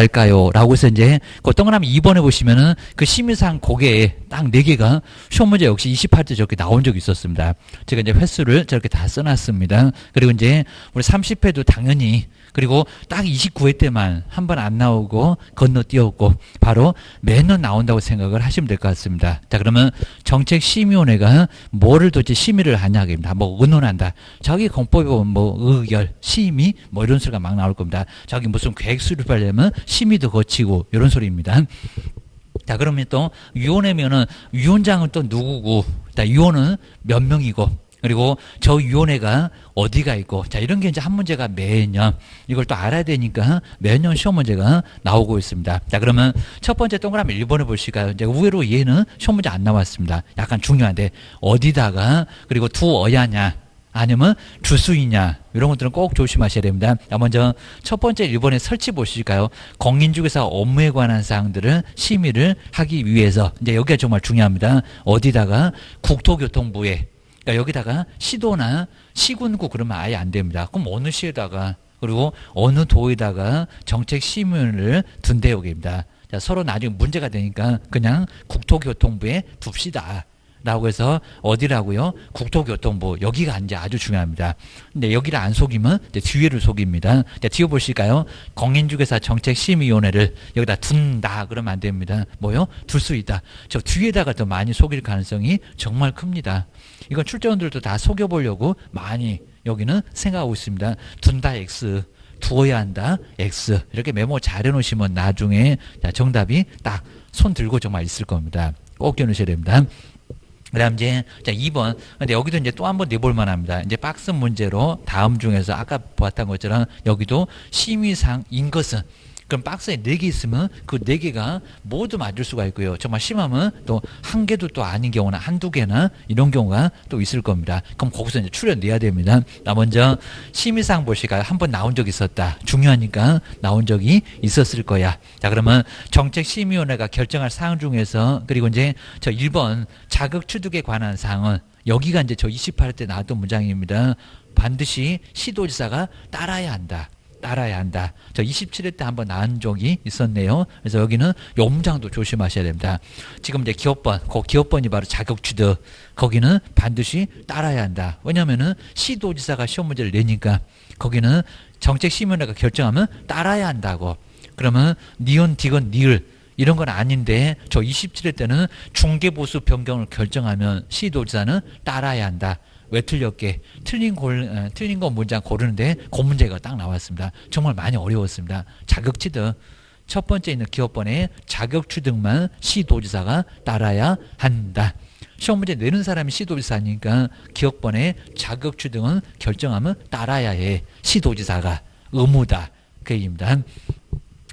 갈까요? 라고 해서 이제 그 동그라미 2번에 보시면은 그 심의사항 고개에 딱 4개가 시험 문제 역시 28대 저렇게 나온 적이 있었습니다. 제가 이제 횟수를 저렇게 다 써놨습니다. 그리고 이제 우리 30회도 당연히 그리고 딱 29회 때만 한 번 안 나오고 건너뛰었고 바로 매년 나온다고 생각을 하시면 될 것 같습니다. 자, 그러면 정책심의위원회가 뭐를 도대체 심의를 하냐입니다. 뭐 의논한다. 저기 공법에 보면 뭐 의결, 심의 뭐 이런 소리가 막 나올 겁니다. 저기 무슨 계획 수립하려면 심의도 거치고 이런 소리입니다. 자, 그러면 또 위원회면은 위원장은 또 누구고, 자, 위원은 몇 명이고, 그리고 저 위원회가 어디가 있고, 자, 이런 게 이제 한 문제가 매년 이걸 또 알아야 되니까 매년 시험 문제가 나오고 있습니다. 자, 그러면 첫 번째 동그라미 1번을 보실까요? 이제 의외로 얘는 시험 문제 안 나왔습니다. 약간 중요한데 어디다가 그리고 두어야냐 아니면 주수이냐 이런 것들은 꼭 조심하셔야 됩니다. 먼저 첫 번째 1번의 설치 보실까요? 공인중개사 업무에 관한 사항들을 심의를 하기 위해서 이제 여기가 정말 중요합니다. 어디다가 국토교통부에 그러니까 여기다가 시도나 시군구 그러면 아예 안 됩니다. 그럼 어느 시에다가 그리고 어느 도에다가 정책심의를 둔대 여기입니다. 자, 서로 나중에 문제가 되니까 그냥 국토교통부에 둡시다. 라고 해서 어디라고요? 국토교통부. 여기가 이제 아주 중요합니다. 근데 여기를 안 속이면 이제 뒤에를 속입니다. 자, 뒤에 보실까요? 공인중개사 정책심의위원회를 여기다 둔다 그러면 안 됩니다. 뭐요? 둘 수 있다. 저 뒤에다가 더 많이 속일 가능성이 정말 큽니다. 이건 출제원들도 다 속여보려고 많이 여기는 생각하고 있습니다. 둔다 X. 두어야 한다 X. 이렇게 메모 잘 해놓으시면 나중에 정답이 딱 손 들고 정말 있을 겁니다. 꼭 기억하셔야 됩니다. 그 다음 이제, 자, 2번. 근데 여기도 이제 또 한 번 내볼 만합니다. 이제 박스 문제로 다음 중에서 아까 보았던 것처럼 여기도 심의상인 것은 그럼 박스에 4개 있으면 그 4개가 모두 맞을 수가 있고요. 정말 심하면 또 한 개도 또 아닌 경우나 한두 개나 이런 경우가 또 있을 겁니다. 그럼 거기서 이제 추려내야 됩니다. 나 먼저 심의사항 보실까요? 한 번 나온 적이 있었다. 중요하니까 나온 적이 있었을 거야. 자, 그러면 정책심의위원회가 결정할 사항 중에서 그리고 이제 저 1번 자격 취득에 관한 사항은 여기가 이제 저 28회 때 나왔던 문장입니다. 반드시 시도지사가 따라야 한다. 따라야 한다. 저 27회 때 한번 나온 적이 있었네요. 그래서 여기는 요 문장도 조심하셔야 됩니다. 지금 이제 기업번, 그 기업번이 바로 자격취득. 거기는 반드시 따라야 한다. 왜냐면은 시도지사가 시험 문제를 내니까 거기는 정책심의위원회가 결정하면 따라야 한다고. 그러면 니은, 디귿, 니을 이런 건 아닌데 저 27회 때는 중개보수 변경을 결정하면 시도지사는 따라야 한다. 왜 틀렸게? 틀린 거 문장 고르는데 그 문제가 딱 나왔습니다. 정말 많이 어려웠습니다. 자격취득. 첫 번째 있는 기업번에 자격취득만 시도지사가 따라야 한다. 시험 문제 내는 사람이 시도지사니까 기업번에 자격취득은 결정하면 따라야 해. 시도지사가 의무다. 그 얘기입니다.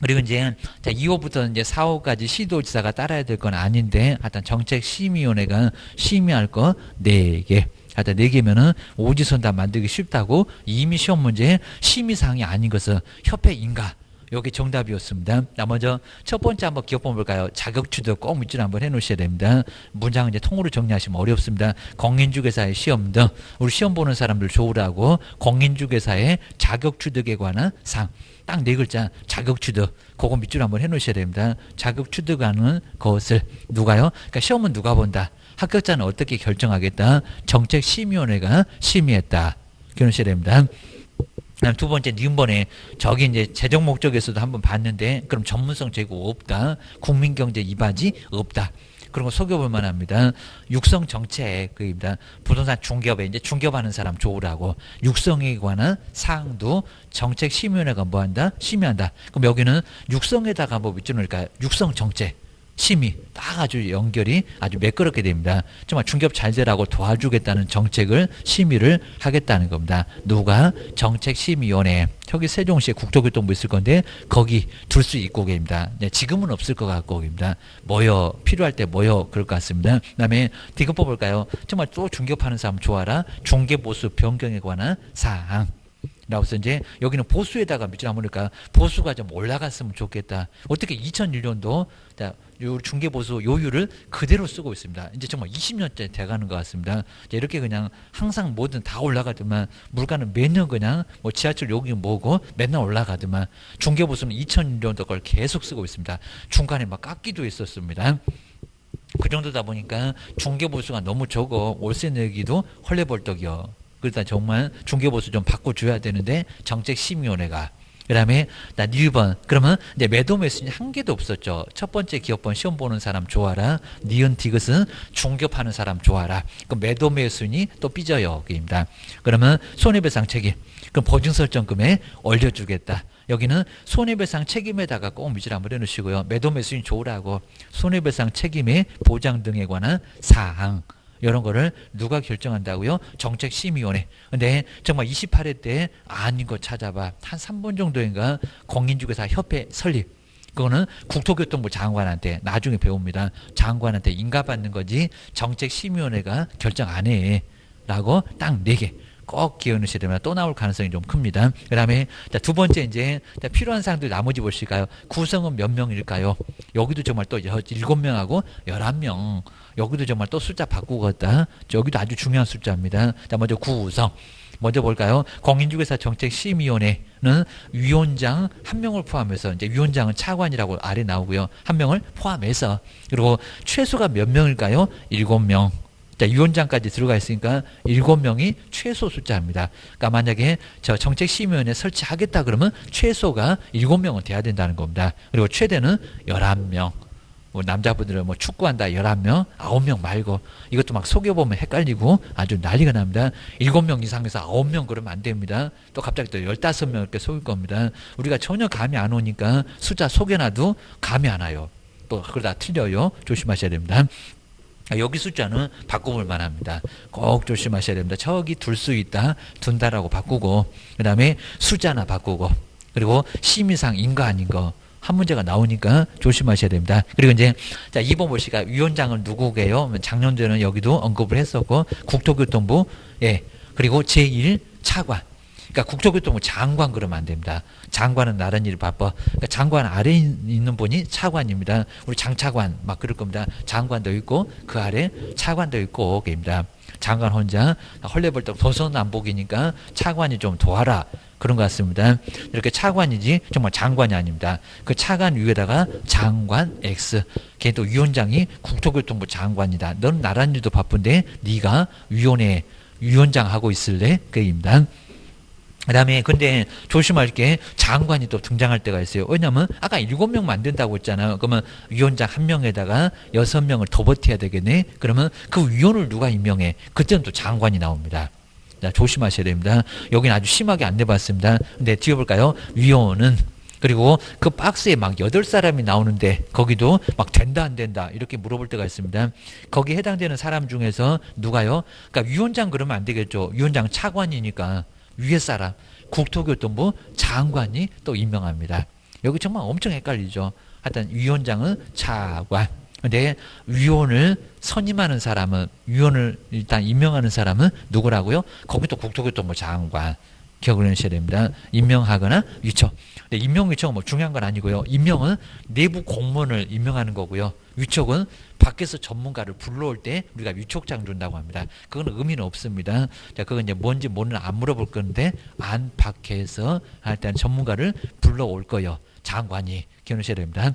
그리고 이제 자 2호부터 이제 4호까지 시도지사가 따라야 될 건 아닌데 하여튼 정책심의위원회가 심의할 거 4개. 하여튼 4개면은 오지선다 만들기 쉽다고 이미 시험 문제에 심의사항이 아닌 것은 협회인가? 여기 정답이었습니다. 자, 먼저 첫 번째 한번 기억번 볼까요? 자격취득 꼭 밑줄 한번 해놓으셔야 됩니다. 문장은 이제 통으로 정리하시면 어렵습니다. 공인중개사의 시험 등 우리 시험 보는 사람들 좋으라고 공인중개사의 자격취득에 관한 사항 딱 4글자 자격취득 그거 밑줄 한번 해놓으셔야 됩니다. 자격취득하는 것을 누가요? 그러니까 시험은 누가 본다? 합격자는 어떻게 결정하겠다? 정책심의위원회가 심의했다. 기억하셔야 됩니다. 두 번째 니은번에 저기 이제 재정 목적에서도 한번 봤는데 그럼 전문성 제고 없다. 국민경제 이바지 없다. 그런 거 속여볼 만합니다. 육성 정책 그입니다. 부동산 중개업에 이제 중개업하는 사람 좋으라고 육성에 관한 사항도 정책심의위원회가 뭐한다? 심의한다. 그럼 여기는 육성에다가 뭐 밑줄 넣을까요? 육성 정책. 심의 딱 아주 연결이 아주 매끄럽게 됩니다. 정말 중개업 잘 되라고 도와주겠다는 정책을 심의를 하겠다는 겁니다. 누가? 정책심의위원회. 저기 세종시에 국토교통부 있을 건데 거기 둘 수 있고 계십니다. 네, 지금은 없을 것 같고 계십니다. 뭐요? 필요할 때 뭐요? 그럴 것 같습니다. 그 다음에 디귿 뽑을까요? 정말 또 중개업하는 사람 좋아라. 중개보수 변경에 관한 사항. 라고 해서 이제 여기는 보수에다가 밑줄 한번 넣을까요? 보수가 좀 올라갔으면 좋겠다. 어떻게 2001년도 요 중개보수 요율을 그대로 쓰고 있습니다. 이제 정말 20년째 돼가는 것 같습니다. 이렇게 그냥 항상 뭐든 다 올라가더만 물가는 매년 그냥 뭐 지하철 요금 뭐고 맨날 올라가더만 중개보수는 2000년도 걸 계속 쓰고 있습니다. 중간에 막 깎기도 있었습니다. 그 정도다 보니까 중개보수가 너무 적어 월세 내기도 헐레벌떡이요. 그러다 정말 중개보수 좀 바꿔줘야 되는데 정책심의위원회가 그 다음에 나 1번 그러면 이제 매도 매수는 한 개도 없었죠. 첫 번째 기업번 시험 보는 사람 좋아라. 니은 디귿은 중개하는 사람 좋아라. 그럼 매도 매수니 또 삐져요. 그입니다. 그러면 손해배상 책임. 그럼 보증설정금에 올려주겠다. 여기는 손해배상 책임에다가 꼭 밑줄 한번 해놓으시고요. 매도 매수인 좋으라고 손해배상 책임의 보장 등에 관한 사항. 이런 거를 누가 결정한다고요? 정책심의위원회. 근데 정말 28회 때 아닌 거 찾아봐. 한 3번 정도인가 공인중개사 협회 설립. 그거는 국토교통부 장관한테 나중에 배웁니다. 장관한테 인가받는 거지 정책심의위원회가 결정 안 해. 라고 딱 4개. 꼭 기억하셔야 됩니다. 또 나올 가능성이 좀 큽니다. 그 다음에 두 번째 이제 필요한 사항들 나머지 보실까요? 구성은 몇 명일까요? 여기도 정말 또 7명하고 11명. 여기도 정말 또 숫자 바꾸겠다. 여기도 아주 중요한 숫자입니다. 자, 먼저 구성. 먼저 볼까요? 공인중개사 정책심의위원회는 위원장 1명을 포함해서 이제 위원장은 차관이라고 아래 나오고요. 1명을 포함해서 그리고 최소가 몇 명일까요? 7명. 자, 위원장까지 들어가 있으니까 7명이 최소 숫자입니다. 그러니까 만약에 저 정책심의위원회 설치하겠다 그러면 최소가 7명은 돼야 된다는 겁니다. 그리고 최대는 11명. 뭐 남자분들은 뭐 축구한다 11명, 9명 말고 이것도 막 속여보면 헷갈리고 아주 난리가 납니다. 7명 이상에서 9명 그러면 안 됩니다. 또 갑자기 또 15명 이렇게 속일 겁니다. 우리가 전혀 감이 안 오니까 숫자 속여놔도 감이 안 와요. 또 그러다 틀려요. 조심하셔야 됩니다. 여기 숫자는 바꿔볼 만합니다. 꼭 조심하셔야 됩니다. 저기 둘 수 있다, 둔다라고 바꾸고 그 다음에 숫자나 바꾸고 그리고 심의상 인가 아닌 거 한 문제가 나오니까 조심하셔야 됩니다. 그리고 이제 자 2번 보시까 위원장을 누구게요? 작년도에는 여기도 언급을 했었고 국토교통부 예 그리고 제1 차관 그러니까 국토교통부 장관 그러면 안 됩니다. 장관은 다른 일이 바빠. 그러니까 장관 아래에 있는 분이 차관입니다. 우리 장차관 막 그럴 겁니다. 장관도 있고 그 아래 차관도 있고 그입니다. 장관 혼자 헐레벌떡 도선남복이니까 차관이 좀 도와라. 그런 것 같습니다. 이렇게 차관이지 정말 장관이 아닙니다. 그 차관 위에다가 장관 X. 걔 또 위원장이 국토교통부 장관이다. 넌 나란 일도 바쁜데 네가 위원회 위원장 하고 있을래? 그입니다. 그 다음에 근데 조심할 게 장관이 또 등장할 때가 있어요. 왜냐면 아까 7명 만든다고 했잖아요. 그러면 위원장 1명에다가 6명을 더 버텨야 되겠네. 그러면 그 위원을 누가 임명해? 그때는 또 장관이 나옵니다. 자, 조심하셔야 됩니다. 여기는 아주 심하게 안 내봤습니다. 근데 뒤에 볼까요? 위원은 그리고 그 박스에 막 8사람이 나오는데 거기도 막 된다 안 된다 이렇게 물어볼 때가 있습니다. 거기에 해당되는 사람 중에서 누가요? 그러니까 위원장 그러면 안 되겠죠. 위원장 차관이니까 위에 사람 국토교통부 장관이 또 임명합니다. 여기 정말 엄청 헷갈리죠. 하여튼 위원장은 차관. 근데 위원을 선임하는 사람은 위원을 일단 임명하는 사람은 누구라고요? 거기 또 국토교통부 장관. 기억을 하셔야 됩니다. 임명하거나 위촉. 근데 임명 위촉은 뭐 중요한 건 아니고요. 임명은 내부 공무원을 임명하는 거고요. 위촉은 밖에서 전문가를 불러올 때 우리가 위촉장 준다고 합니다. 그건 의미는 없습니다. 자, 그건 이제 뭔지 뭐는 안 물어볼 건데 안 밖에서 할 때는 전문가를 불러올 거요. 장관이 기억하셔야 됩니다.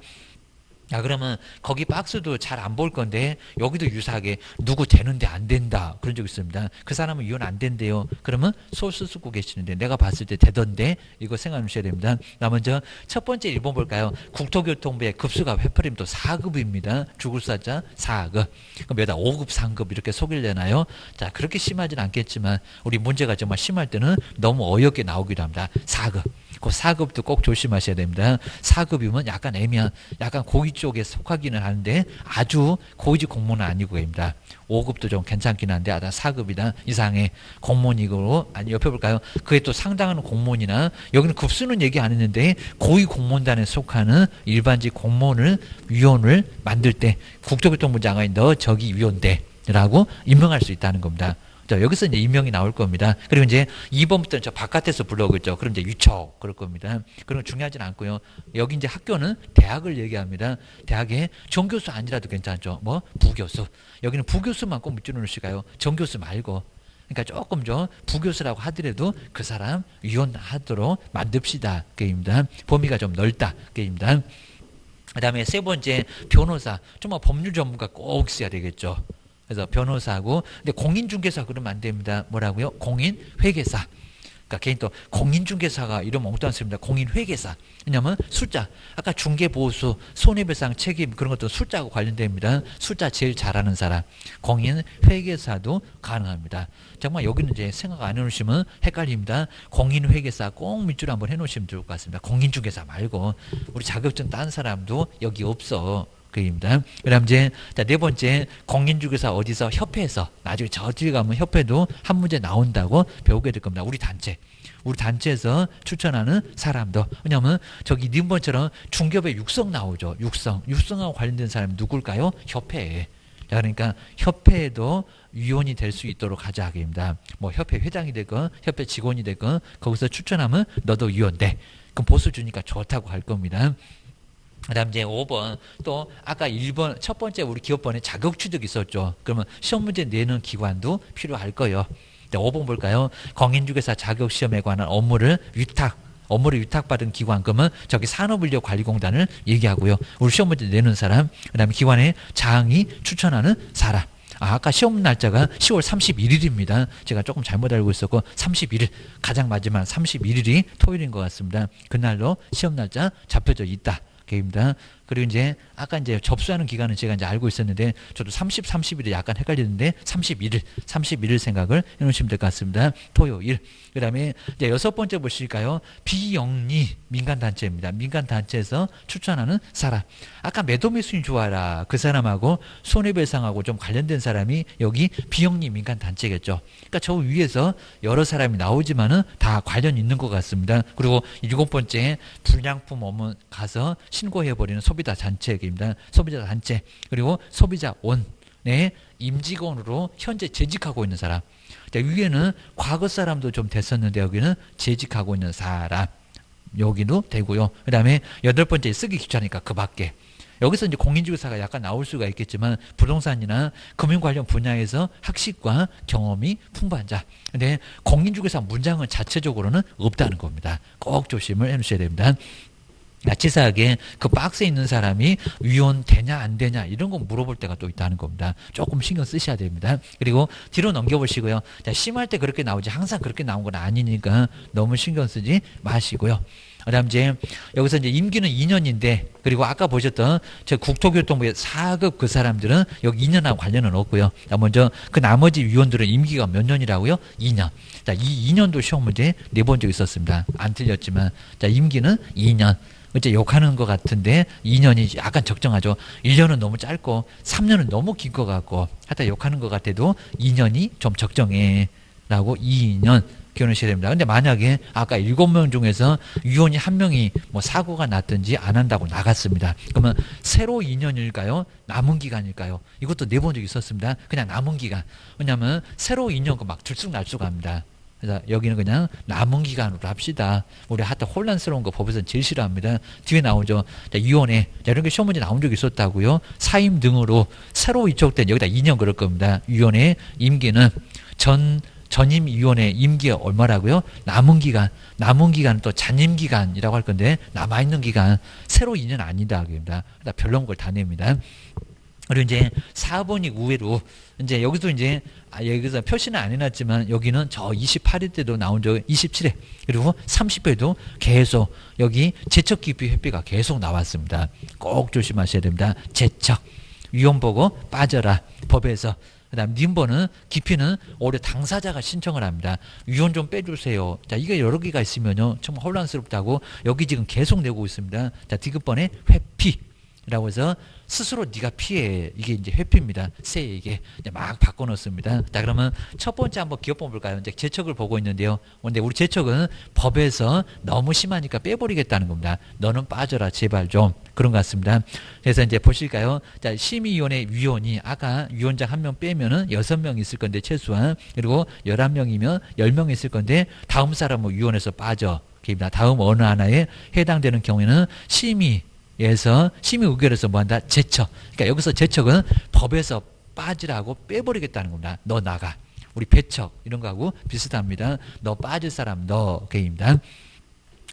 자, 그러면 거기 박스도 잘 안 볼 건데 여기도 유사하게 누구 되는데 안 된다 그런 적 있습니다. 그 사람은 위원 안 된대요. 그러면 소스 쓰고 계시는데 내가 봤을 때 되던데 이거 생각해 주셔야 됩니다. 나 먼저 첫 번째 1번 볼까요? 국토교통부의 급수가 회파리면 또 4급입니다. 죽을 사자 4급. 그럼 여기다 5급, 3급 이렇게 속이려나요? 자, 그렇게 심하진 않겠지만 우리 문제가 정말 심할 때는 너무 어이없게 나오기도 합니다. 4급. 그 4급도 꼭 조심하셔야 됩니다. 4급이면 약간 애매한, 약간 고위 쪽에 속하기는 하는데 아주 고위직 공무원은 아니고입니다. 5급도 좀 괜찮긴 한데 4급이나 이상의 공무원이고 아니 옆에 볼까요? 그게 또 상당한 공무원이나 여기는 급수는 얘기 안 했는데 고위 공무원단에 속하는 일반직 공무원을 위원을 만들 때 국토교통부 장관이 너 저기 위원대라고 임명할 수 있다는 겁니다. 자, 여기서 이제 임명이 나올 겁니다. 그리고 이제 2번부터는 저 바깥에서 불러오겠죠. 그럼 이제 유척 그럴 겁니다. 그런 건 중요하진 않고요. 여기 이제 학교는 대학을 얘기합니다. 대학에 정교수 아니라도 괜찮죠. 뭐 부교수. 여기는 부교수만 꼭 묻지 놓으시가요. 정교수 말고. 그러니까 조금 좀 부교수라고 하더라도 그 사람 위원하도록 만듭시다. 그입니다. 범위가 좀 넓다. 그입니다. 그 다음에 세 번째 변호사. 정말 법률 전문가 꼭 있어야 되겠죠. 그래서 변호사하고 근데 공인중개사 그러면 안 됩니다. 뭐라고요? 공인회계사. 그러니까 개인 또 공인중개사가 이러면 엉뚱한 소리입니다. 공인회계사. 왜냐하면 숫자. 아까 중개보수, 손해배상 책임 그런 것도 숫자하고 관련됩니다. 숫자 제일 잘하는 사람. 공인회계사도 가능합니다. 정말 여기는 이제 생각 안 해놓으시면 헷갈립니다. 공인회계사 꼭 밑줄 한번 해놓으시면 좋을 것 같습니다. 공인중개사 말고 우리 자격증 딴 사람도 여기 없어. 그입니다. 그다음 이제 네 번째 공인중개사 어디서 협회에서 나중에 저쪽에 가면 협회도 한 문제 나온다고 배우게 될 겁니다. 우리 단체에서 추천하는 사람도. 왜냐하면 저기 님번처럼 중개업에 육성 나오죠. 육성하고 관련된 사람이 누굴까요? 협회에. 자, 그러니까 협회에도 위원이 될 수 있도록 하자 하기입니다. 뭐 협회 회장이 되건 협회 직원이 되건 거기서 추천하면 너도 위원 돼. 그럼 보수 주니까 좋다고 할 겁니다. 그 다음 이제 5번 또 아까 1번 첫 번째 우리 기업번에 자격 취득 있었죠. 그러면 시험 문제 내는 기관도 필요할 거예요. 5번 볼까요? 공인중개사 자격시험에 관한 업무를 위탁받은 기관. 그러면 저기 산업인력관리공단을 얘기하고요. 우리 시험 문제 내는 사람. 그 다음에 기관의 장이 추천하는 사람. 아까 시험 날짜가 10월 31일입니다. 제가 조금 잘못 알고 있었고 31일 가장 마지막 31일이 토요일인 것 같습니다. 그날로 시험 날짜 잡혀져 있다. 입니다. 그리고 이제 아까 이제 접수하는 기간은 제가 이제 알고 있었는데 저도 30일이 약간 헷갈리는데 31일 생각을 해놓으시면 될 것 같습니다. 토요일. 그 다음에 이제 6번째 보실까요? 비영리 민간단체입니다. 민간단체에서 추천하는 사람. 아까 매도매수인 좋아라. 그 사람하고 손해배상하고 좀 관련된 사람이 여기 비영리 민간단체겠죠. 그러니까 저 위에서 여러 사람이 나오지만은 다 관련 있는 것 같습니다. 그리고 7번째 불량품 오면 가서 신고해버리는 소비자 단체입니다. 소비자 단체. 그리고 소비자원의 임직원으로 현재 재직하고 있는 사람. 위에는 과거 사람도 좀 됐었는데 여기는 재직하고 있는 사람. 여기도 되고요. 그 다음에 8번째 쓰기 귀찮으니까 그 밖에. 여기서 이제 공인중개사가 약간 나올 수가 있겠지만 부동산이나 금융 관련 분야에서 학식과 경험이 풍부한 자. 근데 공인중개사 문장은 자체적으로는 없다는 겁니다. 꼭 조심을 해주셔야 됩니다. 치사하게 그 박스에 있는 사람이 위원 되냐 안 되냐 이런 거 물어볼 때가 또 있다는 겁니다. 조금 신경 쓰셔야 됩니다. 그리고 뒤로 넘겨보시고요. 자, 심할 때 그렇게 나오지 항상 그렇게 나온 건 아니니까 너무 신경 쓰지 마시고요. 그다음 이제 여기서 이제 임기는 2년인데 그리고 아까 보셨던 저 국토교통부의 4급 그 사람들은 여기 2년하고 관련은 없고요. 자, 먼저 그 나머지 위원들은 임기가 몇 년이라고요? 2년. 자, 이 2년도 시험 문제 내본 적 있었습니다. 안 틀렸지만 자, 임기는 2년. 이제 욕하는 것 같은데 2년이 약간 적정하죠. 1년은 너무 짧고 3년은 너무 긴 것 같고 하여튼 욕하는 것 같아도 2년이 좀 적정해 라고 2년 기억하셔야 됩니다. 근데 만약에 아까 7명 중에서 위원이 한 명이 뭐 사고가 났든지 안 한다고 나갔습니다. 그러면 새로 2년일까요? 남은 기간일까요? 이것도 내본 적이 있었습니다. 그냥 남은 기간. 왜냐하면 새로 2년 막 들쑥날쑥합니다. 그래서 여기는 그냥 남은 기간으로 합시다. 우리 하여튼 혼란스러운 거 법에서는 제일 싫어합니다. 뒤에 나오죠. 자, 위원회. 자, 이런 게 시험 문제 나온 적이 있었다고요. 사임 등으로 새로 위촉된 여기다 2년 그럴 겁니다. 위원회 임기는 전임위원회 임기가 얼마라고요? 남은 기간 또 잔임 기간이라고 할 건데 남아있는 기간 새로 2년 아니다. 별론 걸 다 냅니다. 그리고 이제 4번이 우회로 이제 여기서 이제 여기서 표시는 안 해놨지만 여기는 저 28회 때도 나온 적 27회 그리고 30회도 계속 여기 제척기피회비가 계속 나왔습니다. 꼭 조심하셔야 됩니다. 제척 위원 보고 빠져라 법에서. 그 다음 님번은 기피는 오히려 당사자가 신청을 합니다. 위원 좀 빼주세요. 자, 이게 여러 개가 있으면요 정말 혼란스럽다고 여기 지금 계속 내고 있습니다. 자, 디귿번에 회피 라고 해서 스스로 네가 피해. 이게 이제 회피입니다. 새에게 막 바꿔놓습니다. 자, 그러면 첫 번째 한번 기업법 볼까요? 이제 제척을 보고 있는데요. 근데 우리 제척은 법에서 너무 심하니까 빼버리겠다는 겁니다. 너는 빠져라 제발 좀. 그런 것 같습니다. 그래서 이제 보실까요? 자, 심의위원회 위원이 아까 위원장 1명 빼면은 6명 있을 건데 최소한, 그리고 11명이면 10명 있을 건데 다음 사람은 위원회에서 빠져. 다음 어느 하나에 해당되는 경우에는 심의에서 심의 의결에서 뭐한다? 제척. 그러니까 여기서 제척은 법에서 빠지라고 빼버리겠다는 겁니다. 너 나가. 우리 배척 이런 거하고 비슷합니다. 너 빠질 사람 너 개입니다.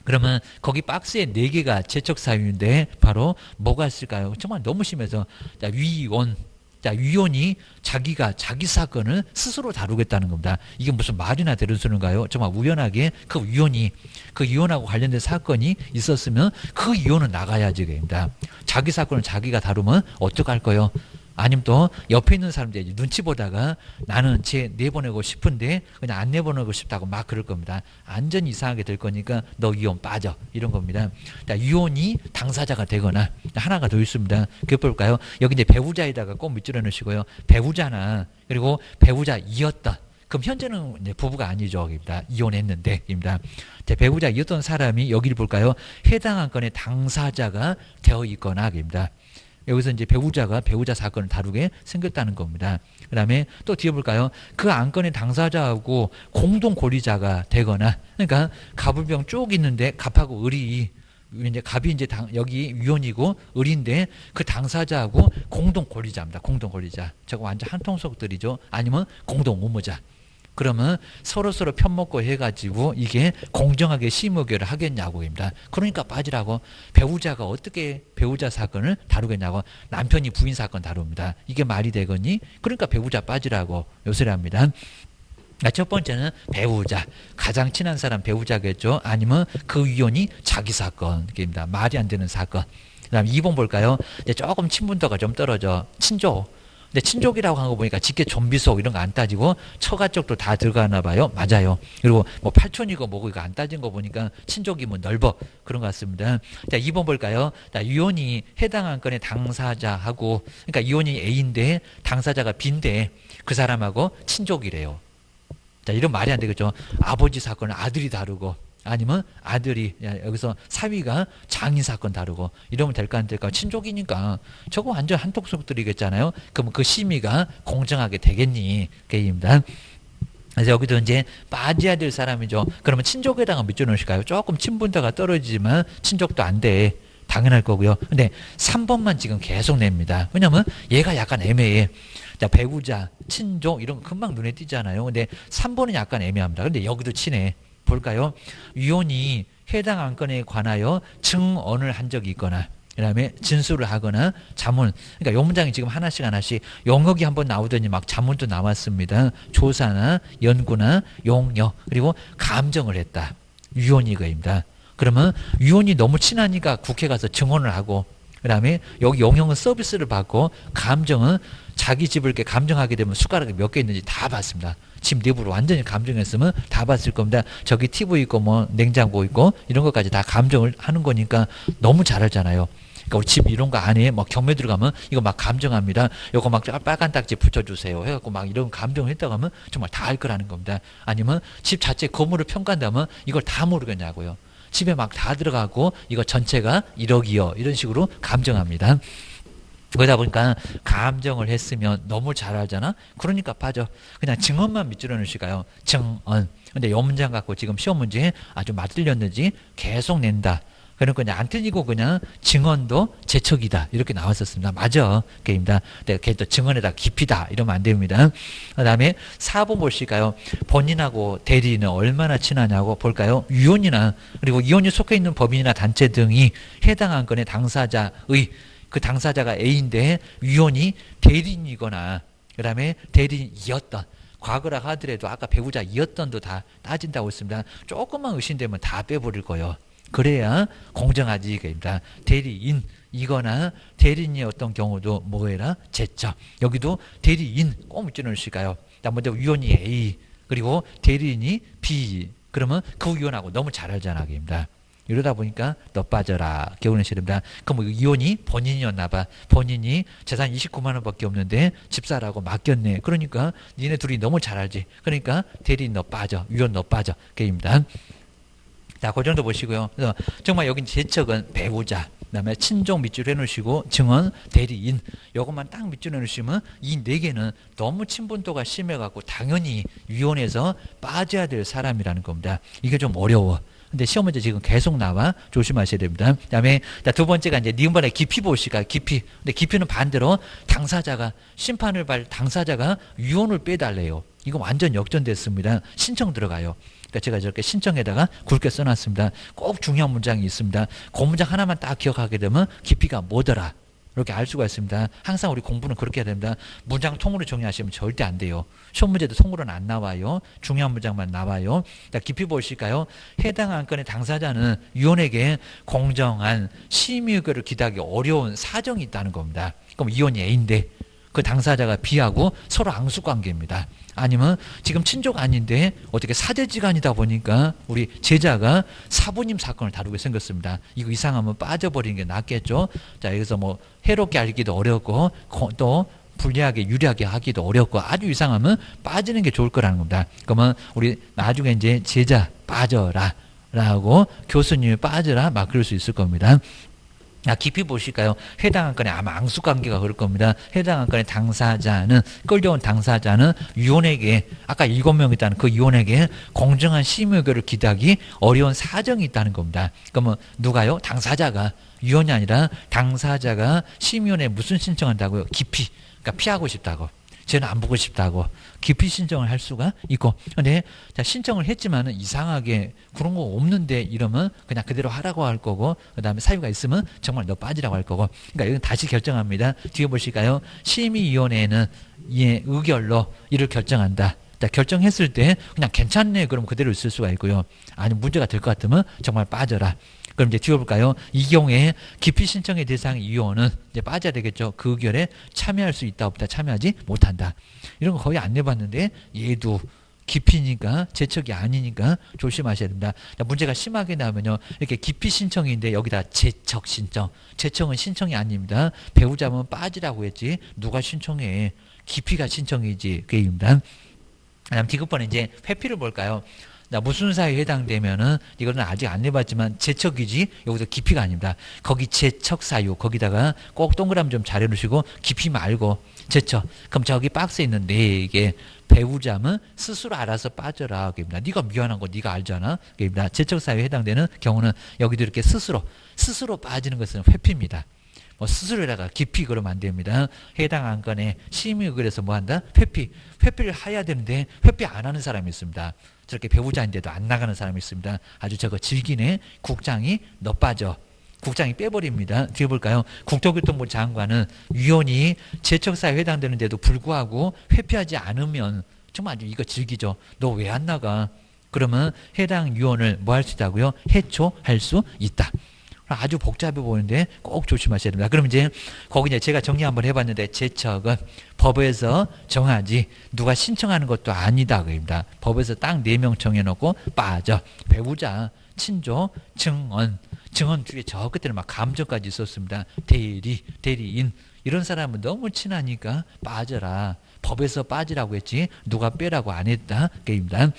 그러면 거기 박스에 4개가 제척 사유인데 바로 뭐가 있을까요? 정말 너무 심해서 자, 위원. 자, 위원이 자기가 자기 사건을 스스로 다루겠다는 겁니다. 이게 무슨 말이나 되는 소리인가요? 정말 우연하게 그 위원이 그 위원하고 관련된 사건이 있었으면 그 위원은 나가야지 됩니다. 자기 사건을 자기가 다루면 어떡할 거요? 아니면 또 옆에 있는 사람들이 눈치 보다가 나는 쟤 내보내고 싶은데 그냥 안 내보내고 싶다고 막 그럴 겁니다. 완전 이상하게 될 거니까 너 위원 빠져. 이런 겁니다. 자, 위원이 당사자가 되거나 하나가 더 있습니다. 그거 볼까요? 여기 이제 배우자에다가 꼭 밑줄여 놓으시고요. 배우자나 그리고 배우자이었던. 그럼 현재는 이제 부부가 아니죠. 입니다. 이혼했는데. 입니다. 배우자이었던 사람이 여기를 볼까요? 해당 안건의 당사자가 되어 있거나. 입니다. 여기서 이제 배우자가 배우자 사건을 다루게 생겼다는 겁니다. 그 다음에 또 뒤에 볼까요? 그 안건의 당사자하고 공동 권리자가 되거나, 그러니까 갑을병 쭉 있는데 갑하고 을이, 이제 갑이 이제 여기 위원이고 을인데 그 당사자하고 공동 권리자입니다. 공동 권리자. 저거 완전 한통속들이죠. 아니면 공동 의무자. 그러면 서로서로 편먹고 해가지고 이게 공정하게 심의결을 하겠냐고입니다. 그러니까 빠지라고. 배우자가 어떻게 배우자 사건을 다루겠냐고. 남편이 부인 사건 다룹니다. 이게 말이 되겠니? 그러니까 배우자 빠지라고 요소리 합니다. 첫 번째는 배우자. 가장 친한 사람 배우자겠죠. 아니면 그 위원이 자기 사건입니다. 말이 안 되는 사건. 그 다음 2번 볼까요? 이제 조금 친분도가 좀 떨어져. 친족. 근데 친족이라고 한 거 보니까 직계 좀비속 이런 거 안 따지고 처가 쪽도 다 들어가나 봐요. 맞아요. 그리고 뭐 팔촌이고 뭐고 이거 안 따진 거 보니까 친족이 뭐 넓어. 그런 것 같습니다. 자, 2번 볼까요? 자, 위원이 해당 안건의 당사자하고, 그러니까 위원이 A인데 당사자가 B인데 그 사람하고 친족이래요. 자, 이런 말이 안 되겠죠. 아버지 사건을 아들이 다루고, 아니면 아들이 여기서 사위가 장인 사건 다루고 이러면 될까 안 될까? 친족이니까 저거 완전 한통속들이겠잖아요. 그럼 그 심의가 공정하게 되겠니? 그입니다. 그래서 여기도 이제 빠져야 될 사람이죠. 그러면 친족에다가 밑줄 놓으실까요? 조금 친분도가 떨어지지만 친족도 안 돼. 당연할 거고요. 근데 3번만 지금 계속 냅니다. 왜냐면 얘가 약간 애매해. 자, 배우자, 친족 이런 거 금방 눈에 띄잖아요. 근데 3번은 약간 애매합니다. 근데 여기도 치네. 볼까요? 위원이 해당 안건에 관하여 증언을 한 적이 있거나, 그 다음에 진술을 하거나 자문. 그러니까 요 문장이 지금 하나씩 용역이 한번 나오더니 막 자문도 나왔습니다. 조사나 연구나 용역, 그리고 감정을 했다. 위원이 그입니다. 그러면 위원이 너무 친하니까 국회 가서 증언을 하고, 그 다음에 여기 용역은 서비스를 받고, 감정은 자기 집을 이렇게 감정하게 되면 숟가락이 몇 개 있는지 다 봤습니다. 집 내부를 완전히 감정했으면 다 봤을 겁니다. 저기 TV 있고 뭐 냉장고 있고 이런 것까지 다 감정을 하는 거니까 너무 잘하잖아요. 그러니까 우리 집 이런 거 안에 뭐 경매 들어가면 이거 막 감정합니다. 이거 막 빨간 딱지 붙여주세요. 해갖고 막 이런 감정을 했다고 하면 정말 다 알 거라는 겁니다. 아니면 집 자체 건물을 평가한다면 이걸 다 모르겠냐고요. 집에 막 다 들어가고 이거 전체가 1억이요. 이런 식으로 감정합니다. 그러다 보니까 감정을 했으면 너무 잘 알잖아. 그러니까 빠져. 그냥 증언만 밑줄여 놓으실까요? 증언. 근데 이 문장 갖고 지금 시험 문제에 아주 맞들렸는지 계속 낸다. 그러니까 그냥 안 틀리고 그냥 증언도 제척이다. 이렇게 나왔었습니다. 맞아. 게임이다. 근데 걔 또 증언에다 깊이다. 이러면 안 됩니다. 그 다음에 4번 보실까요? 본인하고 대리인은 얼마나 친하냐고 볼까요? 위원이나 그리고 위원이 속해 있는 법인이나 단체 등이 해당 안건의 당사자의 그 당사자가 A인데 위원이 대리인이거나 그 다음에 대리인이었던 과거라 하더라도 아까 배우자이었던도 다 따진다고 했습니다. 조금만 의심되면 다 빼버릴 거예요. 그래야 공정하지 이겁니다. 대리인이거나 대리인이었던 경우도 뭐해라? 제적. 여기도 대리인 꼭 밑줄넣으실까요? 먼저 위원이 A 그리고 대리인이 B. 그러면 그 위원하고 너무 잘 알잖아. 이겁니다. 이러다 보니까 너 빠져라. 개운하셔야 됩니다. 그럼 뭐 이혼이 본인이었나 봐. 본인이 재산 29만 원밖에 없는데 집사라고 맡겼네. 그러니까 니네 둘이 너무 잘 알지. 그러니까 대리인 너 빠져. 위원 너 빠져. 그입니다. 자, 그 정도 보시고요. 그래서 정말 여기 제척은 배우자, 그다음에 친족 밑줄 해놓으시고 증언, 대리인 요것만 딱 밑줄 해놓으시면 이 네 개는 너무 친분도가 심해갖고 당연히 위원회에서 빠져야 될 사람이라는 겁니다. 이게 좀 어려워. 근데 시험 문제 지금 계속 나와. 조심하셔야 됩니다. 그 다음에 두 번째가 이제 니은번의 깊이 보시까 깊이. 근데 깊이는 반대로 당사자가, 심판을 받을 당사자가 위원을 빼달래요. 이거 완전 역전됐습니다. 신청 들어가요. 그러니까 제가 저렇게 신청에다가 굵게 써놨습니다. 꼭 중요한 문장이 있습니다. 그 문장 하나만 딱 기억하게 되면 깊이가 뭐더라. 이렇게 알 수가 있습니다. 항상 우리 공부는 그렇게 해야 됩니다. 문장 통으로 정리하시면 절대 안 돼요. 시험 문제도 통으로는 안 나와요. 중요한 문장만 나와요. 자, 깊이 보실까요? 해당 안건의 당사자는 위원에게 공정한 심의 의결을 기대하기 어려운 사정이 있다는 겁니다. 그럼 위원이 A인데 그 당사자가 B하고 서로 앙숙관계입니다. 아니면 지금 친족 아닌데 어떻게 사제지간이다 보니까 우리 제자가 사부님 사건을 다루게 생겼습니다. 이거 이상하면 빠져버리는 게 낫겠죠. 자, 여기서 뭐 해롭게 알기도 어렵고 또 불리하게 유리하게 하기도 어렵고 아주 이상하면 빠지는 게 좋을 거라는 겁니다. 그러면 우리 나중에 이제 제자 빠져라 라고 교수님이 빠져라 막 그럴 수 있을 겁니다. 깊이 보실까요? 해당 안건에 아마 앙숙관계가 그럴 겁니다. 해당 안건의 당사자는, 끌려온 당사자는 위원에게, 아까 7명 있다는 그 위원에게 공정한 심의 의결을 기대하기 어려운 사정이 있다는 겁니다. 그러면 누가요? 당사자가, 위원이 아니라 당사자가 심의위원회에 무슨 신청한다고요? 깊이. 그러니까 피하고 싶다고. 쟤는 안 보고 싶다고 깊이 신청을 할 수가 있고, 근데 자, 신청을 했지만은 이상하게 그런 거 없는데 이러면 그냥 그대로 하라고 할 거고, 그 다음에 사유가 있으면 정말 너 빠지라고 할 거고. 그러니까 여기는 다시 결정합니다. 뒤에 보실까요? 심의위원회는 이 의결로 이를 결정한다. 자, 결정했을 때 그냥 괜찮네 그럼 그대로 있을 수가 있고요. 아니 문제가 될 것 같으면 정말 빠져라. 그럼 이제 뒤에 볼까요? 이 경우에 기피 신청의 대상 위원은 이제 빠져야 되겠죠. 그 의결에 참여할 수 있다 없다 참여하지 못한다. 이런 거 거의 안 내봤는데 얘도 기피니까 제척이 아니니까 조심하셔야 됩니다. 문제가 심하게 나오면요, 이렇게 기피 신청인데 여기다 제척 신청. 제척은 신청이 아닙니다. 배우자면 빠지라고 했지 누가 신청해? 기피가 신청이지. 그 얘기입니다. 그다음 디귿번에 이제 회피를 볼까요? 무슨 사유에 해당되면은 이거는 아직 안 내봤지만 제척이지 여기서 깊이가 아닙니다. 거기 제척 사유 거기다가 꼭 동그라미 좀 잘 해놓으시고 깊이 말고 제척. 그럼 저기 박스에 있는 4개 배우자면 스스로 알아서 빠져라. 그입니다. 네가 미안한 거 네가 알잖아. 그입니다. 제척 사유에 해당되는 경우는 여기도 이렇게 스스로 빠지는 것은 회피입니다. 뭐 스스로다가 깊이 그러면 안 됩니다. 해당 안건에 심의 의결에서 뭐 한다? 회피를 해야 되는데 회피 안 하는 사람이 있습니다. 저렇게 배우자인데도 안 나가는 사람이 있습니다. 아주 저거 질기네. 국장이 너 빠져. 국장이 빼버립니다. 뒤에 볼까요? 국토교통부 장관은 위원이 제척사유에 해당되는데도 불구하고 회피하지 않으면 정말 아주 이거 질기죠. 너 왜 안 나가? 그러면 해당 위원을 뭐 할 수 있다고요? 해초할 수 있다. 아주 복잡해 보이는데 꼭 조심하셔야 됩니다. 그럼 이제 거기 이제 제가 정리 한번 해봤는데 제척은 법에서 정하지 누가 신청하는 것도 아니다 그입니다. 법에서 딱 4명 정해놓고 빠져. 배우자, 친족, 증언 뒤에 저 끝에는 막 감정까지 있었습니다. 대리인 이런 사람은 너무 친하니까 빠져라. 법에서 빠지라고 했지 누가 빼라고 안 했다 그입니다.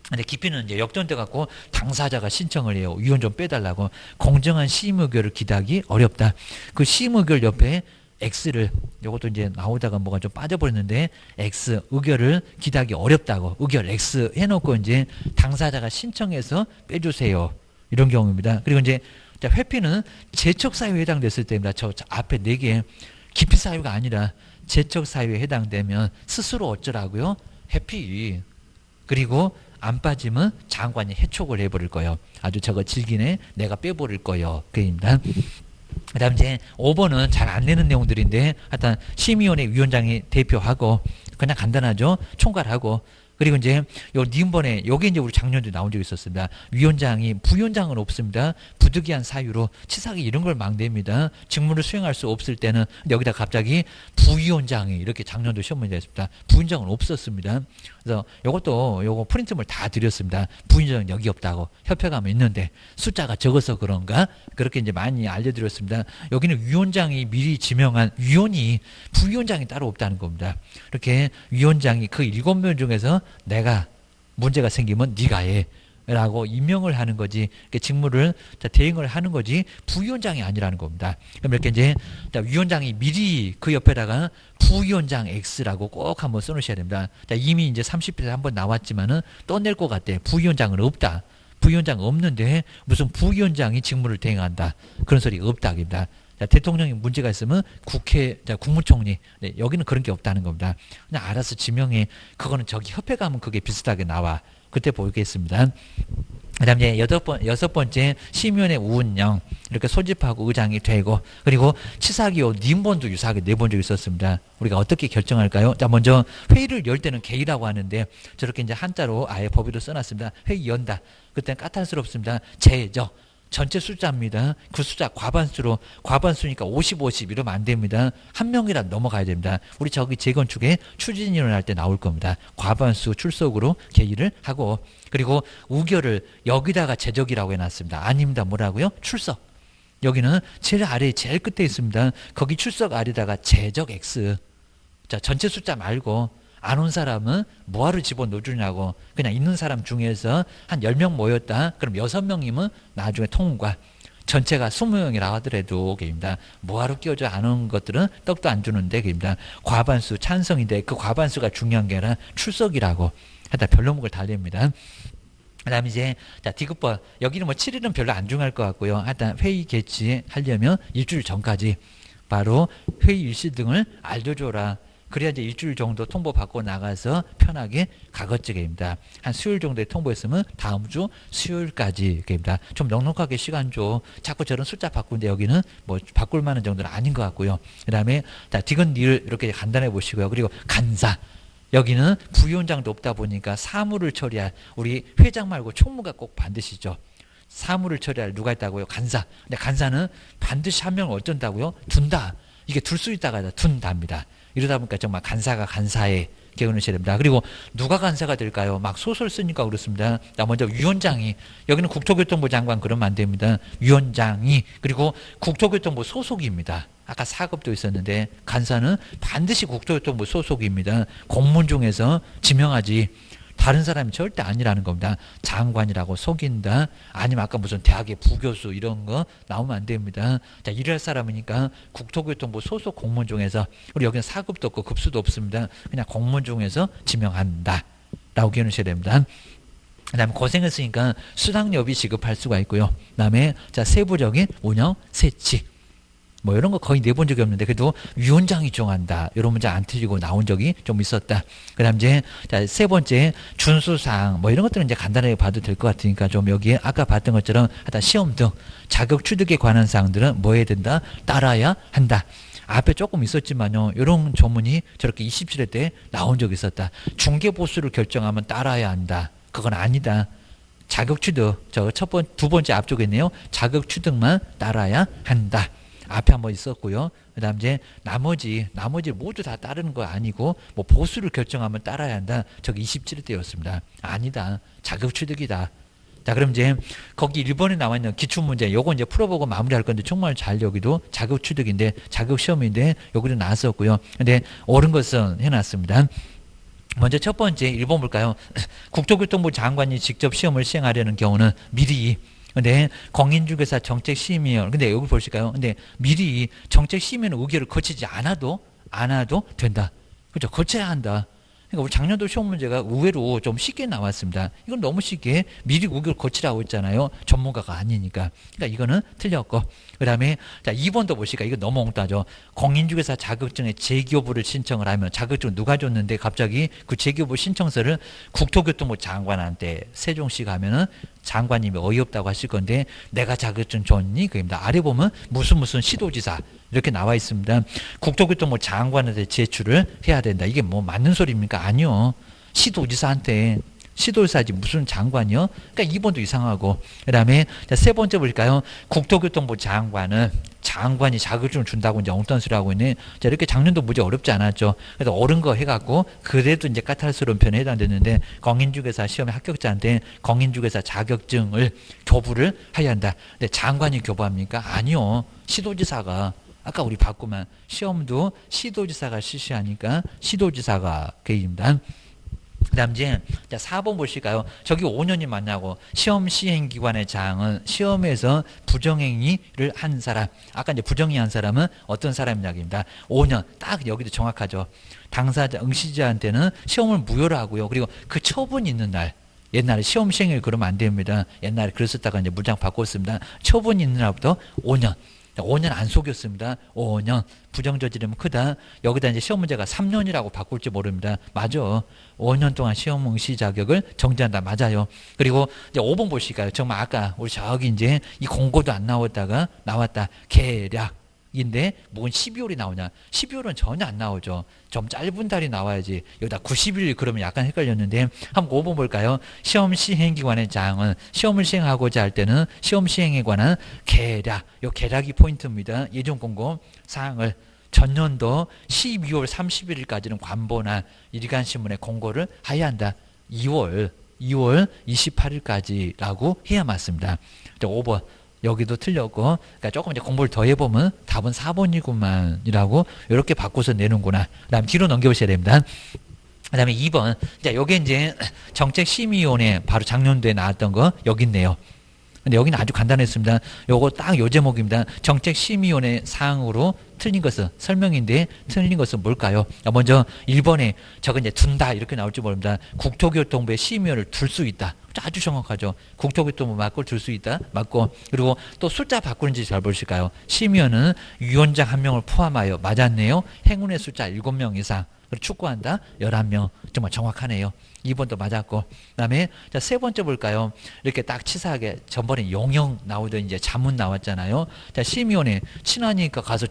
근데 깊이는 이제 역전돼 갖고 당사자가 신청을 해요. 위원 좀 빼달라고. 공정한 심의 의결을 기대하기 어렵다. 그 심의 의결 옆에 X를, 이것도 이제 나오다가 뭐가 좀 빠져버렸는데 X 의결을 기대하기 어렵다고 의결 X 해놓고 이제 당사자가 신청해서 빼주세요. 이런 경우입니다. 그리고 이제 회피는 제척 사유에 해당됐을 때입니다. 저 앞에 4개 기피 사유가 아니라 제척 사유에 해당되면 스스로 어쩌라고요? 회피. 그리고 안 빠지면 장관이 해촉을 해버릴 거예요. 아주 저거 질기네. 내가 빼버릴 거예요. 그입니다. 그 다음 이제 5번은 잘 안 내는 내용들인데 하여튼 심의위원회 위원장이 대표하고 그냥 간단하죠. 총괄하고 그리고 이제 요 님번에 여기 이제 우리 작년도 나온 적이 있었습니다. 위원장이 부위원장은 없습니다. 부득이한 사유로 치사하게 이런 걸 망대입니다. 직무를 수행할 수 없을 때는 여기다 갑자기 부위원장이 이렇게 작년도 시험 문제가 있습니다. 부위원장은 없었습니다. 그래서 요거 프린트물 다 드렸습니다. 부위원장은 여기 없다고 협회 가면 있는데 숫자가 적어서 그런가 그렇게 이제 많이 알려드렸습니다. 여기는 위원장이 미리 지명한 위원이 부위원장이 따로 없다는 겁니다. 이렇게 위원장이 그 7명 중에서 내가 문제가 생기면 네가 해 라고 임명을 하는 거지 직무를 대행을 하는 거지 부위원장이 아니라는 겁니다. 그럼 이렇게 이제 위원장이 미리 그 옆에다가 부위원장 X라고 꼭 한번 써놓으셔야 됩니다. 이미 이제 30회에 한번 나왔지만은 떠낼 것 같대. 부위원장은 없다. 부위원장 없는데 무슨 부위원장이 직무를 대행한다. 그런 소리 없다입니다. 대통령이 문제가 있으면 국무총리. 네, 여기는 그런 게 없다는 겁니다. 그냥 알아서 지명해. 그거는 저기 협회 가면 그게 비슷하게 나와. 그때 보겠습니다. 그 다음에 여섯 번째 심의위원회 운영 이렇게 소집하고 의장이 되고 그리고 치사기호 님번도 유사하게 내본 적이 있었습니다. 우리가 어떻게 결정할까요? 자, 먼저 회의를 열 때는 개의라고 하는데 저렇게 이제 한자로 아예 법의로 써놨습니다. 회의 연다. 그때는 까탈스럽습니다. 전체 숫자입니다. 그 숫자 과반수니까 50, 50 이러면 안 됩니다. 한 명이라도 넘어가야 됩니다. 우리 저기 재건축에 추진위원 할 때 나올 겁니다. 과반수 출석으로 개의를 하고 그리고 우결을 여기다가 제적이라고 해놨습니다. 아닙니다. 뭐라고요? 출석. 여기는 제일 아래 제일 끝에 있습니다. 거기 출석 아래다가 제적 X. 자, 전체 숫자 말고 안 온 사람은 뭐하러 집어넣어주냐고 그냥 있는 사람 중에서 한 10명 모였다. 그럼 6명이면 나중에 통과. 전체가 20명이라 하더라도 게임다. 뭐하러 끼워줘 안 온 것들은 떡도 안 주는데 게임다. 과반수 찬성인데 그 과반수가 중요한 게 아니라 출석이라고 하다 별로목을 달립니다. 그 다음에 이제 디귿번 여기는 뭐 7일은 별로 안 중요할 것 같고요. 하여튼 회의 개최하려면 일주일 전까지 바로 회의 일시 등을 알려줘라. 그래야 이제 일주일 정도 통보받고 나가서 편하게 가거적입니다. 한 수요일 정도에 통보했으면 다음 주 수요일까지 입니다. 좀 넉넉하게 시간 줘. 자꾸 저런 숫자 바꾸는데 여기는 뭐 바꿀 만한 정도는 아닌 것 같고요. 그 다음에 디귿 일 이렇게 간단해 보시고요. 그리고 간사. 여기는 부위원장도 없다 보니까 사무를 처리할 우리 회장 말고 총무가 꼭 반드시죠. 사무를 처리할 누가 있다고요? 간사. 근데 간사는 반드시 한 명을 어쩐다고요? 둔다. 이게 둘 수 있다가 둔답니다. 이러다 보니까 정말 간사가 간사에 기억하셔야 됩니다. 그리고 누가 간사가 될까요? 막 소설 쓰니까 그렇습니다. 먼저 위원장이 여기는 국토교통부 장관 그러면 안 됩니다. 위원장이 그리고 국토교통부 소속입니다. 아까 4급도 있었는데 간사는 반드시 국토교통부 소속입니다. 공무원 중에서 지명하지 다른 사람이 절대 아니라는 겁니다. 장관이라고 속인다. 아니면 아까 무슨 대학의 부교수 이런 거 나오면 안 됩니다. 자, 일할 사람이니까 국토교통부 소속 공무원 중에서 우리 여기는 4급도 없고 급수도 없습니다. 그냥 공무원 중에서 지명한다. 라고 기억하셔야 됩니다. 그 다음에 고생했으니까 수당료비 지급할 수가 있고요. 그 다음에 자 세부적인 운영, 세치. 뭐 이런 거 거의 내본 적이 없는데 그래도 위원장이 정한다. 이런 문제 안 틀리고 나온 적이 좀 있었다. 그 다음 이제 세 번째 준수사항 뭐 이런 것들은 이제 간단하게 봐도 될 것 같으니까 좀 여기에 아까 봤던 것처럼 하여튼 시험 등 자격 취득에 관한 사항들은 뭐 해야 된다? 따라야 한다. 앞에 조금 있었지만요. 이런 조문이 저렇게 27회 때 나온 적이 있었다. 중개보수를 결정하면 따라야 한다. 그건 아니다. 자격 취득 두 번째 앞쪽에 있네요. 자격 취득만 따라야 한다. 앞에 한번 있었고요. 그 다음 이제 나머지 모두 다 따르는 거 아니고 뭐 보수를 결정하면 따라야 한다. 저기 27대였습니다. 아니다. 자격 취득이다. 자, 그럼 이제 거기 1번에 나와 있는 기출문제 요거 이제 풀어보고 마무리할 건데 정말 잘 여기도 자격 취득인데 자격 시험인데 여기도 나왔었고요. 근데 옳은 것은 해놨습니다. 먼저 첫 번째 1번 볼까요? 국토교통부 장관이 직접 시험을 시행하려는 경우는 미리 근데 공인중개사 정책심의위원 근데 여기 보실까요? 근데 미리 정책심의위원 의결을 거치지 않아도 된다. 그렇죠? 거쳐야 한다. 그러니까 우리 작년도 시험 문제가 의외로 좀 쉽게 나왔습니다. 이건 너무 쉽게 미리 의결 거치라고 했잖아요. 전문가가 아니니까. 그러니까 이거는 틀렸고. 그 다음에 자 2번도 보실까? 이거 너무 엉뚱하죠. 공인중개사 자격증에 재기업부를 신청을 하면 자격증 누가 줬는데 갑자기 그 재기업부 신청서를 국토교통부 장관한테 세종시가 하면은 장관님이 어이없다고 하실 건데 내가 자격증 줬니? 그입니다. 아래 보면 무슨 시도지사 이렇게 나와 있습니다. 국토교통부 장관한테 제출을 해야 된다. 이게 뭐 맞는 소리입니까? 아니요. 시도지사한테. 시도지사지 무슨 장관이요? 그러니까 2번도 이상하고. 그 다음에 세 번째 볼까요? 국토교통부 장관은 장관이 자격증을 준다고 이제 엉뚱한 소리 하고 있네. 자, 이렇게 작년도 문제 어렵지 않았죠. 그래서 옳은 거 해갖고 그래도 이제 까탈스러운 편에 해당됐는데 공인중개사 시험에 합격자한테 공인중개사 자격증을 교부를 해야 한다. 근데 장관이 교부합니까? 아니요. 시도지사가. 아까 우리 봤구만. 시험도 시도지사가 실시하니까 시도지사가 개입니다. 그 다음 이제 4번 보실까요? 저기 5년이 맞냐고. 시험 시행기관의 장은 시험에서 부정행위를 한 사람. 아까 이제 부정행위 한 사람은 어떤 사람이냐입니다. 5년. 딱 여기도 정확하죠. 당사자, 응시자한테는 시험을 무효로 하고요. 그리고 그 처분이 있는 날. 옛날에 시험 시행을 그러면 안 됩니다. 옛날에 그랬었다가 이제 문장 바꿨습니다. 처분이 있는 날부터 5년. 5년 안 속였습니다. 5년. 부정 저지르면 크다. 여기다 이제 시험 문제가 3년이라고 바꿀지 모릅니다. 맞아. 5년 동안 시험 응시 자격을 정지한다. 맞아요. 그리고 이제 5번 보실까요? 정말 아까 우리 저기 이제 이 공고도 안 나왔다가 나왔다. 계략. 인데 뭔 12월이 나오냐. 12월은 전혀 안 나오죠. 좀 짧은 달이 나와야지. 여기다 90일 그러면 약간 헷갈렸는데 한번 5번 볼까요? 시험 시행기관의 장은 시험을 시행하고자 할 때는 시험 시행에 관한 계략. 요 계략이 포인트입니다. 예전 공고 사항을 전년도 12월 31일까지는 관보나 일간신문에 공고를 해야 한다. 2월 28일까지라고 해야 맞습니다. 5번. 여기도 틀렸고, 그러니까 조금 이제 공부를 더 해보면 답은 4번이구만이라고 이렇게 바꿔서 내는구나. 그 다음 뒤로 넘겨보셔야 됩니다. 그 다음에 2번. 자, 요게 이제 정책심의위원회 바로 작년도에 나왔던 거 여기 있네요. 근데 여기는 아주 간단했습니다. 요거 딱 요 제목입니다. 정책심의위원회 사항으로 틀린 것은 설명인데 틀린 것은 뭘까요? 먼저 1번에 저거 이제 둔다 이렇게 나올지 모릅니다. 국토교통부의 심의위원을 둘 수 있다. 아주 정확하죠. 국토교통부 맞고 둘 수 있다. 맞고. 그리고 또 숫자 바꾸는지 잘 보실까요? 심의위원은 위원장 1명을 포함하여 맞았네요. 행운의 숫자 7명 이상. 그리고 축구한다 11명. 정말 정확하네요. 2번도 맞았고. 그 다음에 세 번째 볼까요? 이렇게 딱 치사하게 전번에 용형 나오던 이제 자문 나왔잖아요. 자, 심의원에 친하니까 가서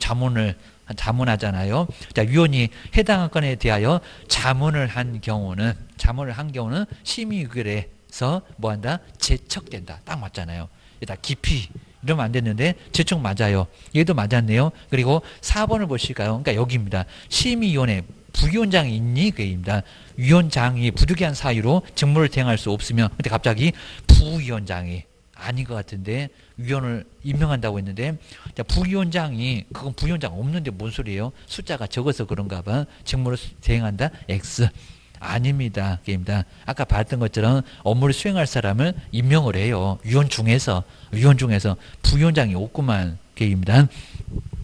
자문하잖아요. 자, 위원이 해당 건에 대하여 자문을 한 경우는 심의의결에서 뭐한다? 제척된다. 딱 맞잖아요. 일단 깊이 이러면 안 됐는데 제척 맞아요. 얘도 맞았네요. 그리고 4번을 보실까요? 그러니까 여기입니다. 심의위원회 부위원장이 있니? 그입니다. 위원장이 부득이한 사유로 직무를 대행할 수 없으면 근데 갑자기 부위원장이 아닌 것 같은데 위원을 임명한다고 했는데 자, 부위원장이 그건 부위원장 없는데 뭔 소리예요? 숫자가 적어서 그런가 봐. 직무를 대행한다? X. 아닙니다. 게임이다. 아까 봤던 것처럼 업무를 수행할 사람을 임명을 해요. 위원 중에서 부위원장이 없구만. 게임입니다.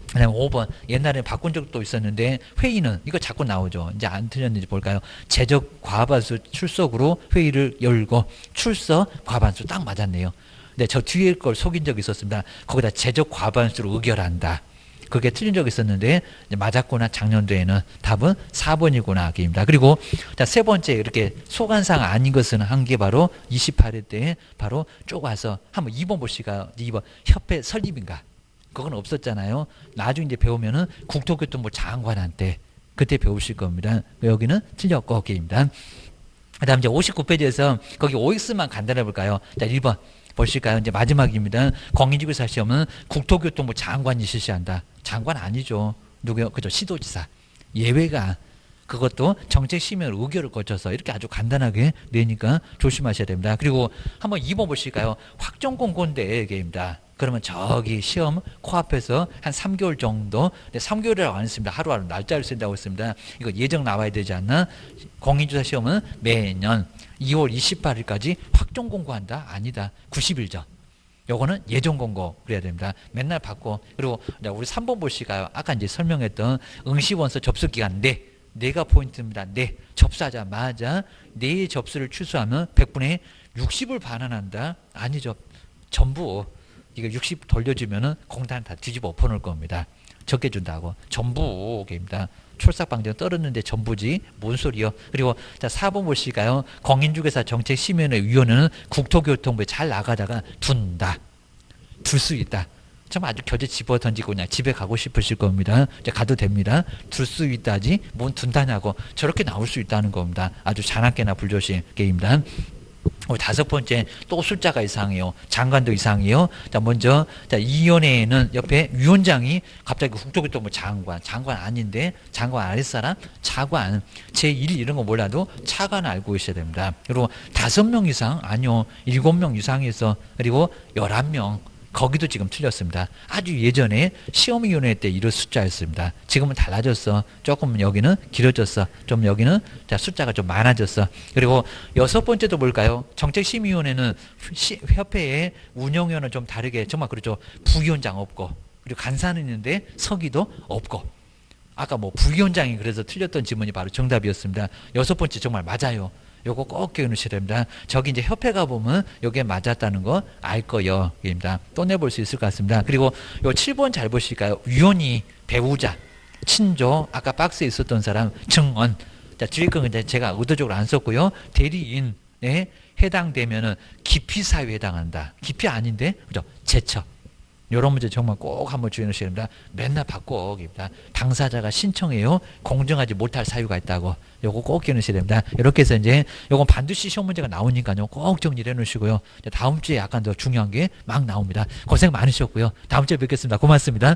그 다음에 5번. 옛날에 바꾼 적도 있었는데 회의는 이거 자꾸 나오죠. 이제 안 틀렸는지 볼까요? 제적 과반수 출석으로 회의를 열고 출석 과반수 딱 맞았네요. 근데 저 뒤에 걸 속인 적이 있었습니다. 거기다 제적 과반수로 의결한다. 그게 틀린 적이 있었는데 맞았구나. 작년도에는 답은 4번이구나. 게임입니다. 그리고 자, 세 번째 이렇게 소관상 아닌 것은 한 게 바로 28회 때 바로 쭉 와서 한번 2번 보시가 2번 협회 설립인가? 그건 없었잖아요. 나중에 이제 배우면은 국토교통부 장관한테 그때 배우실 겁니다. 여기는 틀렸고 게임입니다. 그 다음 이제 59페이지에서 거기 OX만 간단해 볼까요? 자, 1번 보실까요? 이제 마지막입니다. 공인중개사 시험은 국토교통부 장관이 실시한다. 장관 아니죠. 누구요? 그죠? 시도지사. 예외가 그것도 정책심의를 의결을 거쳐서 이렇게 아주 간단하게 내니까 조심하셔야 됩니다. 그리고 한번 2번 보실까요? 확정공고인데 얘기입니다. 그러면 저기 시험 코앞에서 한 3개월 정도, 3개월이라고 안 했습니다. 하루하루 날짜를 쓴다고 했습니다. 이거 예정 나와야 되지 않나? 공인중개사 시험은 매년 2월 28일까지 확정 공고한다? 아니다. 90일 전. 요거는 예정 공고 그래야 됩니다. 맨날 받고. 그리고 우리 3번 보실까요? 아까 이제 설명했던 응시원서 접수 기간 내가 포인트입니다. 접수하자마자 내 접수를 취소하면 100분의 60을 반환한다? 아니죠. 전부 이거 60 돌려주면은 공단 다 뒤집어 엎어놓을 겁니다. 적게 준다고. 전부입니다. 출삭방정 떨었는데 전부지. 뭔 소리요? 그리고 자 4번 보실까요? 공인중개사 정책심의위원회 위원회는 국토교통부에 잘 나가다가 둔다. 둘 수 있다. 정말 아주 겨재 집어 던지고 그냥 집에 가고 싶으실 겁니다. 이제 가도 됩니다. 둘 수 있다지 뭔 둔다냐고 저렇게 나올 수 있다는 겁니다. 아주 자나깨나 불조심 게임입니다. 다섯 번째 또 숫자가 이상해요. 장관도 이상해요. 자 먼저 자 이위원회에는 옆에 위원장이 갑자기 국적이 또 뭐 장관 아닌데 장관 아랫사람 차관 제1 이런 거 몰라도 차관 알고 있어야 됩니다. 그리고 5명 이상 아니요 7명 이상에서 그리고 11명 거기도 지금 틀렸습니다. 아주 예전에 시험위원회 때 이런 숫자였습니다. 지금은 달라졌어. 조금 여기는 길어졌어. 좀 여기는 자 숫자가 좀 많아졌어. 그리고 여섯 번째도 뭘까요? 정책심의위원회는 협회의 운영위원은 좀 다르게 정말 그렇죠. 부위원장 없고 그리고 간사는 있는데 서기도 없고 아까 뭐 부위원장이 그래서 틀렸던 지문이 바로 정답이었습니다. 여섯 번째 정말 맞아요. 요거 꼭 기억하셔야 됩니다. 저기 이제 협회 가보면 요게 맞았다는 거 알 거요. 입니다. 또 내볼 수 있을 것 같습니다. 그리고 요 7번 잘 보실까요? 위원이, 배우자, 친조, 아까 박스에 있었던 사람, 증언. 자, 뒤에 건 이제 제가 의도적으로 안 썼고요. 대리인에 해당되면은 기피사유에 해당한다. 기피 아닌데, 그죠? 제처. 이런 문제 정말 꼭 한번 주의해 주셔야 됩니다. 맨날 바꿔입니다. 당사자가 신청해요. 공정하지 못할 사유가 있다고. 요거 꼭 기억하셔야 됩니다. 이렇게 해서 이제 요건 반드시 시험 문제가 나오니까요. 꼭 정리를 해 놓으시고요. 다음 주에 약간 더 중요한 게 막 나옵니다. 고생 많으셨고요. 다음 주에 뵙겠습니다. 고맙습니다.